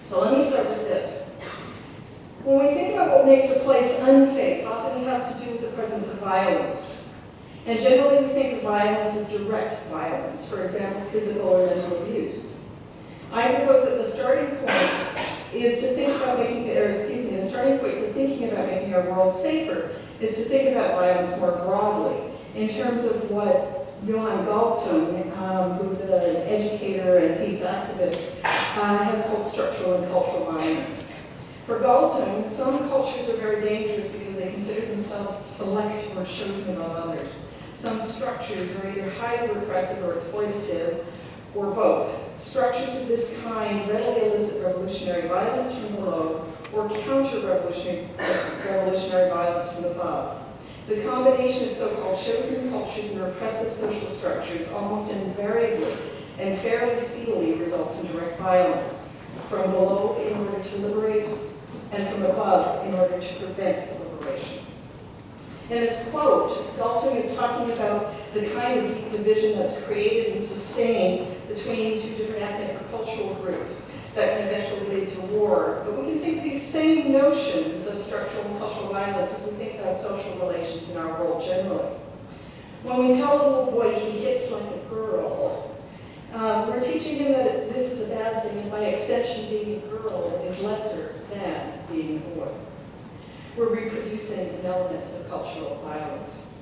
So let me start with this. When we think about what makes a place unsafe, often it has to do with the presence of violence. And generally we think of violence as direct violence, for example, physical or mental abuse. I propose that the starting point is to think about the starting point to thinking about making our world safer is to think about violence more broadly in terms of what Johan Galtung, who's an educator and peace activist, has called structural and cultural violence. For Galtung, some cultures are very dangerous because they consider themselves select or chosen above others. Some structures are either highly repressive or exploitative, or both. Structures of this kind readily elicit revolutionary violence from below or counter-revolutionary violence from above. The combination of so-called chosen cultures and repressive social structures almost invariably and fairly speedily results in direct violence, from below in order to liberate, and from above in order to prevent liberation. In this quote, Galtung is talking about the kind of deep division that's created and sustained between two different ethnic or cultural groups that can eventually lead to war. But we can think of these same notions of structural and cultural violence as we think about social relations in our world generally. When we tell a little boy he hits like a girl, we're teaching him that this is a bad thing, and by extension, being a girl is lesser than being a boy. We're reproducing an element of cultural violence.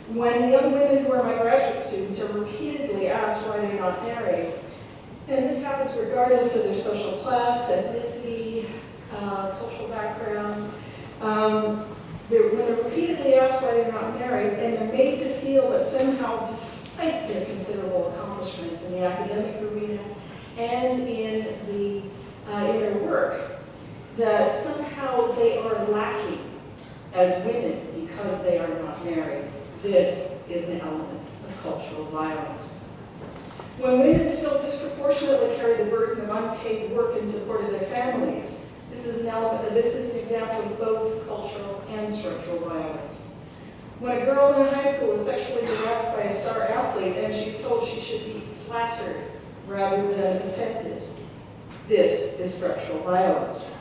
When young women who are my graduate students are repeatedly asked why they're not married, and this happens regardless of their social class, ethnicity, cultural background, when they're repeatedly asked why they're not married, and they're made to feel that somehow, despite their considerable accomplishments in the academic arena and in their work, that somehow they are lacking as women because they are not married. This is an element of cultural violence. When women still disproportionately carry the burden of unpaid work in support of their families, this is an example of both cultural and structural violence. When a girl in high school is sexually harassed by a star athlete and she's told she should be flattered rather than offended, this is structural violence.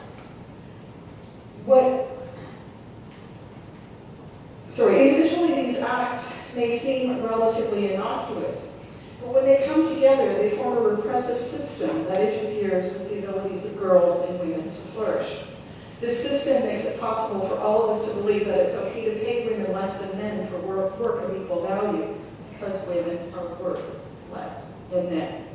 Individually these acts may seem relatively innocuous, but when they come together, they form a repressive system that interferes with the abilities of girls and women to flourish. This system makes it possible for all of us to believe that it's okay to pay women less than men for work of equal value, because women are worth less than men.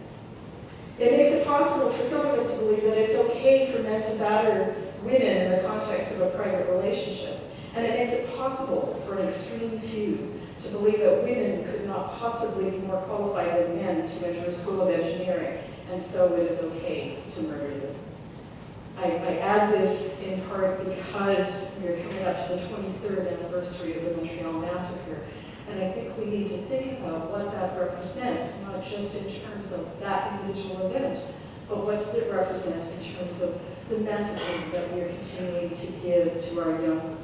It makes it possible for some of us to believe that it's okay for men to batter women in the context of a private relationship. And it makes it possible for an extreme few to believe that women could not possibly be more qualified than men to enter a school of engineering, and so it is okay to murder them. I add this in part because we're coming up to the 23rd anniversary of the Montreal Massacre, and I think we need to think about what that represents, not just in terms of that individual event, but what does it represent in terms of the messaging that we are continuing to give to our young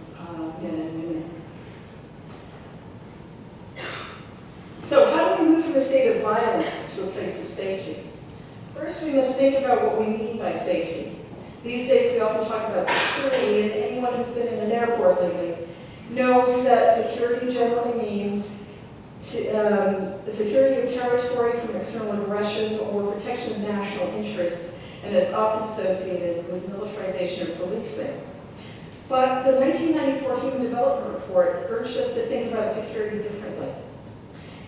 men and women. So how do we move from a state of violence to a place of safety? First, we must think about what we mean by safety. These days, we often talk about security, and anyone who's been in an airport lately knows that security generally means security of territory from external aggression or protection of national interests, and it's often associated with militarization or policing. But the 1994 Human Development Report urged us to think about security differently.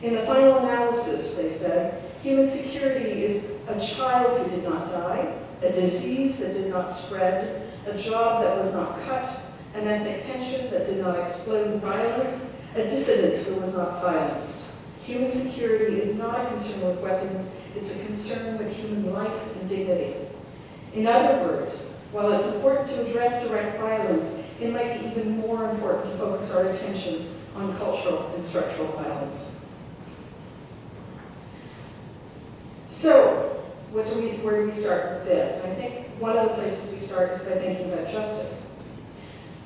In the final analysis, they said, human security is a child who did not die, a disease that did not spread, a job that was not cut, an ethnic tension that did not explode in violence, a dissident who was not silenced. Human security is not a concern with weapons, it's a concern with human life and dignity. In other words, while it's important to address direct violence, it might be even more important to focus our attention on cultural and structural violence. So, where do we start with this? And I think one of the places we start is by thinking about justice.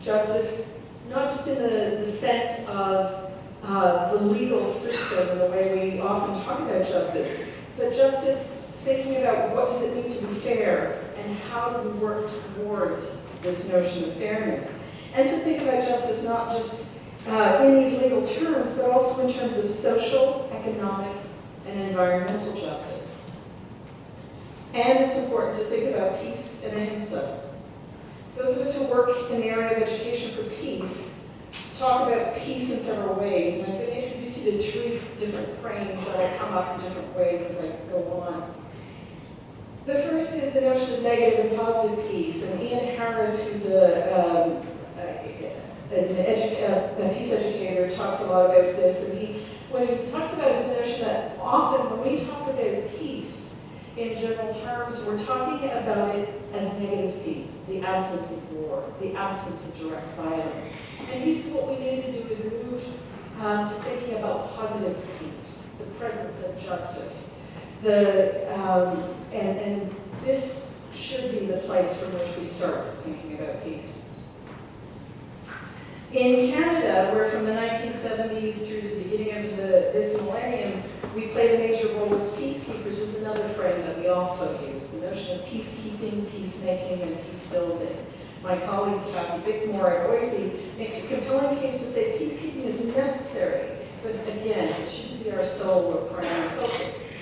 Justice, not just in the sense of the legal system and the way we often talk about justice, but justice thinking about what does it mean to be fair, and how do we work towards this notion of fairness. And to think about justice not just in these legal terms, but also in terms of social, economic, and environmental justice. And it's important to think about peace and ahimsa. Those of us who work in the area of education for peace talk about peace in several ways, and I'm going to introduce you to 3 different frames that will come up in different ways as I go on. The first is the notion of negative and positive peace, and Ian Harris, who's a peace educator, talks a lot about this, and what he talks about is the notion that often when we talk about peace in general terms, we're talking about it as negative peace, the absence of war, the absence of direct violence. And he said what we need to do is move to thinking about positive peace, the presence of justice. And this should be the place from which we start thinking about peace. In Canada, where from the 1970s through the beginning of this millennium, we played a major role as peacekeepers, was another frame that we also use, the notion of peacekeeping, peacemaking, and peace building. My colleague, Kathy Bickmore at Boise, makes a compelling case to say peacekeeping is necessary, but again, it shouldn't be our sole or primary focus.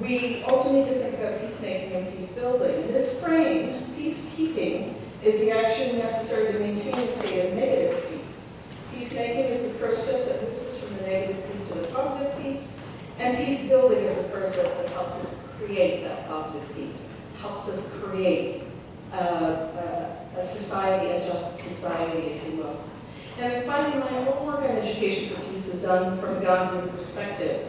We also need to think about peacemaking and peace building. In this frame, peacekeeping is the action necessary to maintain a state of negative peace. Peacemaking is the process that moves us from the negative peace to the positive peace, and peace building is the process that helps us create that positive peace, helps us create a society, a just society, if you will. And then finally, my own work on education for peace is done from a Gandhian perspective,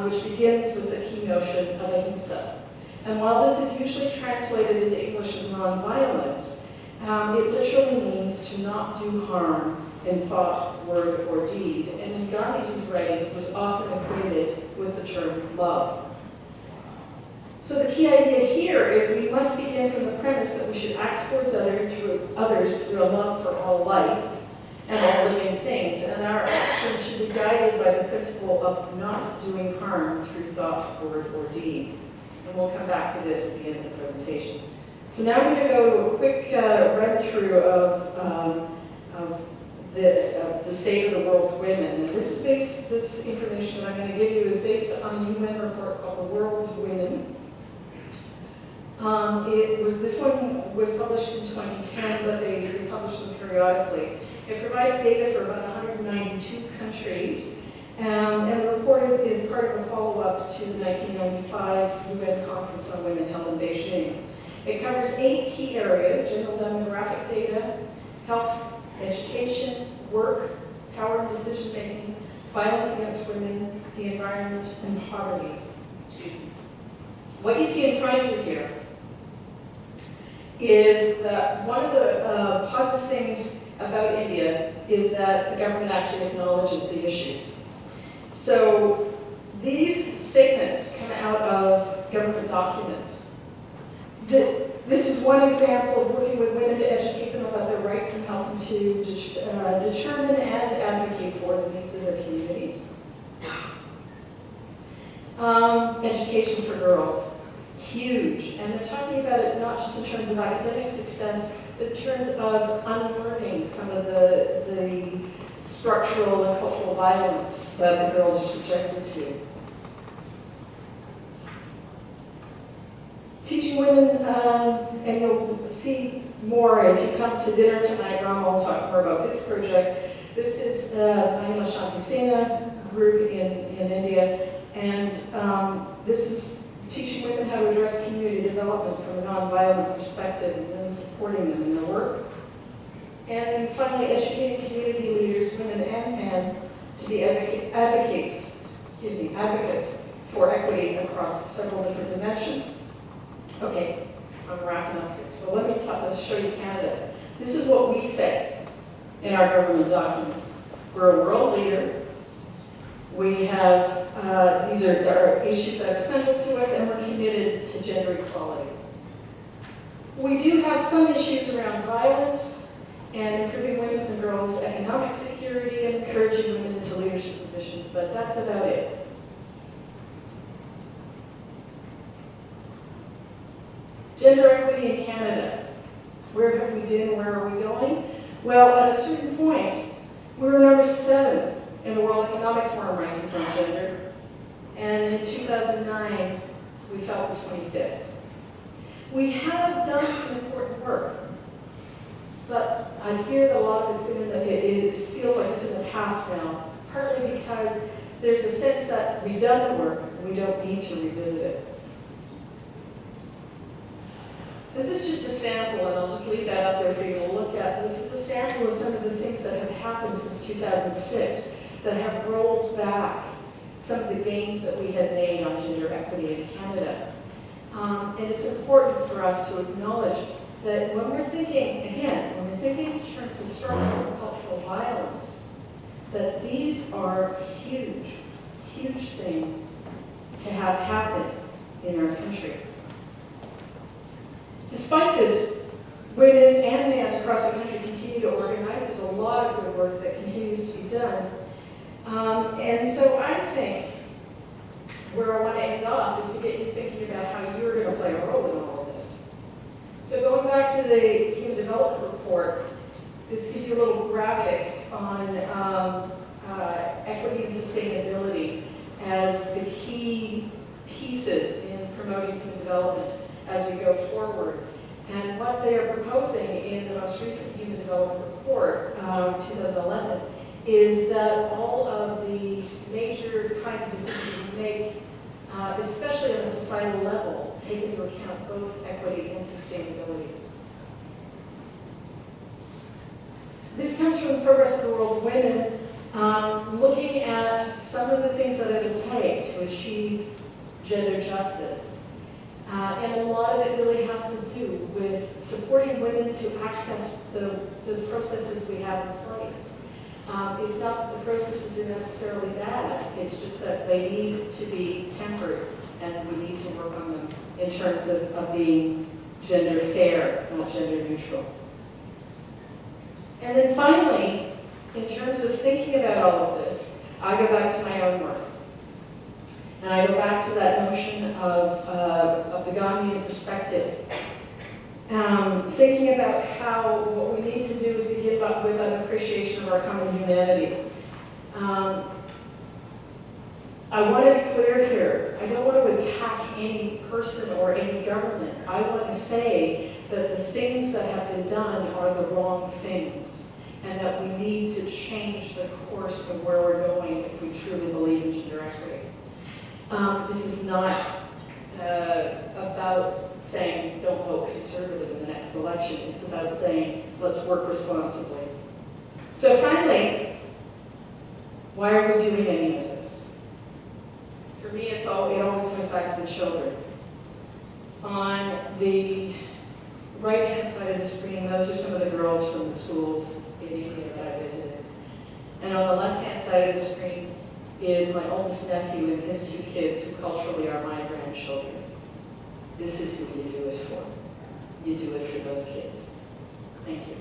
which begins with the key notion of ahimsa. And while this is usually translated into English as nonviolence, it literally means to not do harm in thought, word, or deed. And in Gandhiji's writings was often equated with the term love. So the key idea here is we must begin from the premise that we should act towards others through a love for all life and all living things, and our actions should be guided by the principle of not doing harm through thought, word, or deed. And we'll come back to this at the end of the presentation. So now I'm going to go to a quick run-through of the state of the world's women. And this information that I'm going to give you is based on a UN report called The World's Women. This one was published in 2010, but they publish them periodically. It provides data for about 192 countries, and the report is part of a follow-up to the 1995 UN Conference on Women held in Beijing. It covers 8 key areas: general demographic data, health, education, work, power and decision-making, violence against women, the environment, and poverty. Excuse me. What you see in front of you here is that one of the positive things about India is that the government actually acknowledges the issues. So these statements come out of government documents. This is one example of working with women to educate them about their rights and help them to determine and advocate for the needs of their communities. Education for girls, huge. And they're talking about it not just in terms of academic success, but in terms of unlearning some of the structural and cultural violence that the girls are subjected to. Teaching women, and you'll see more if you come to dinner tonight. Ram will talk more about this project. This is Mahima Shanti Sena group in India, and this is teaching women how to address community development from a nonviolent perspective and then supporting them in their work. And then finally, educating community leaders, women and men, to be advocates for equity across several different dimensions. Okay, I'm wrapping up here. So let me show you Canada. This is what we say in our government documents. We're a world leader. We have, these are issues that are central to us, and we're committed to gender equality. We do have some issues around violence and improving women's and girls' economic security and encouraging women into leadership positions, but that's about it. Gender equity in Canada. Where have we been? Where are we going? Well, at a certain point, we were number 7 in the World Economic Forum rankings on gender. And in 2009, we fell to 25th. We have done some important work, but I fear that a lot of it's been it feels like it's in the past now, partly because there's a sense that we've done the work and we don't need to revisit it. This is just a sample, and I'll just leave that up there for you to look at. This is a sample of some of the things that have happened since 2006 that have rolled back some of the gains that we had made on gender equity in Canada. And it's important for us to acknowledge that when we're thinking, again, when we're thinking in terms of structural and cultural violence, that these are huge, huge things to have happen in our country. Despite this, women and men across the country continue to organize. There's a lot of good work that continues to be done. And so I think where I want to end off is to get you thinking about how you're going to play a role in all of this. So going back to the Human Development Report, this gives you a little graphic on equity and sustainability as the key pieces in promoting human development as we go forward. And what they are proposing in the most recent Human Development Report, 2011, is that all of the major kinds of decisions we make, especially on a societal level, take into account both equity and sustainability. This comes from the Progress of the World's Women, looking at some of the things that it will take to achieve gender justice. And a lot of it really has to do with supporting women to access the processes we have in place. It's not that the processes are necessarily bad, it's just that they need to be tempered, and we need to work on them in terms of being gender fair, not gender neutral. And then finally, in terms of thinking about all of this, I go back to my own work. And I go back to that notion of the Gandhian perspective. Thinking about how what we need to do is begin with an appreciation of our common humanity. I want to be clear here. I don't want to attack any person or any government. I want to say that the things that have been done are the wrong things, and that we need to change the course of where we're going if we truly believe in gender equity. This is not about saying don't vote conservative in the next election. It's about saying let's work responsibly. So finally, why are we doing any of this? For me, it always comes back to the children. On the right-hand side of the screen, those are some of the girls from the schools in India that I visited. And on the left-hand side of the screen is my oldest nephew and his 2 kids, who culturally are my grandchildren. This is who you do it for. You do it for those kids. Thank you.